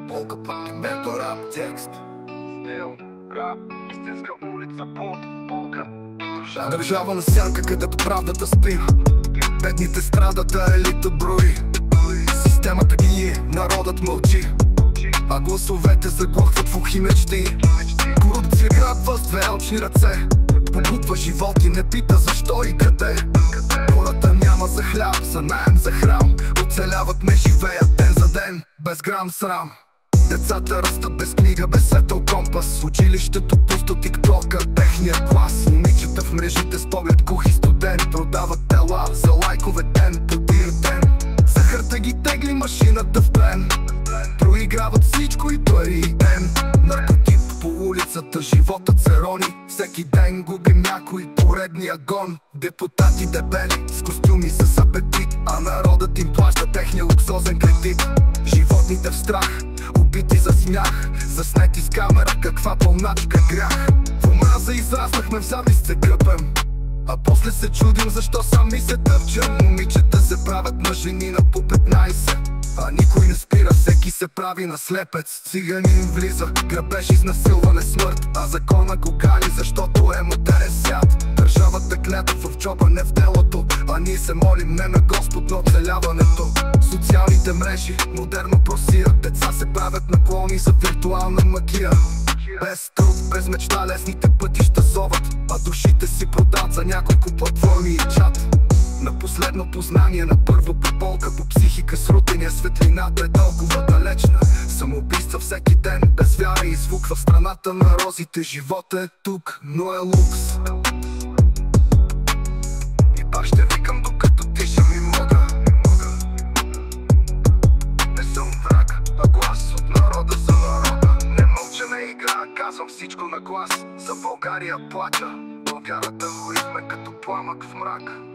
Полка пак, мето рап текст. Стил, рап, истинска улица под полка. Държава на сянка, където правдата спи. Бедните страдат, а елита брои. Системата гние, народът мълчи, а гласовете заглъхват в ухи мечти. Корупция грабва с две очни ръце, побутва живот и не пита защо и къде. Хората няма за хляб, за наем, за храм. Оцеляват, не живеят ден за ден, без грам срам. Децата растат без книга, без светъл компас. Училището пусто, тиктока, техният клас. Момичета в мрежите с поглед кух и студент продават тела за лайкове ден по ден. Захарта ги тегли машината в плен. Проиграват всичко и пари и ден. Наркотик по улицата, животът се рони. Всеки ден губим някой, поредния гон. Депутати дебели с костюми с апетит, а народът им плаща техния луксозен кредит. Животните в страх, убити за смях, заснети с камера, каква пълначка грях. В омраза израснахме, в завист се гръбем, а после се чудим защо сами се тъпчем. Момичета се правят на жени на по 15, а никой не спира, всеки се прави на слепец. Циганин влиза, грабеж, изнасилване, смърт, а закона го гали, защото е мъдерен свят. Държавата гледа в джоба, не в делото, а ние се молим не на Господ, но оцеляването. Социалните мрежи модерно просират, деца се правят наклони за виртуална магия. Без труд, без мечта, лесните пътища зоват, а душите си продават за няколко платформи и чат. На последно познание, на първо полка, по психика с рутиния, светлината е толкова далечна. Самоубийства всеки ден, без вяра и звук. В страната на розите живота е тук, но е лукс. И пак ще викам докато дишам и мога. Не съм враг, а глас от народа за народа. Не мълча, не игра, казвам всичко на глас. За България плача, но вярата горихме като пламък в мрак.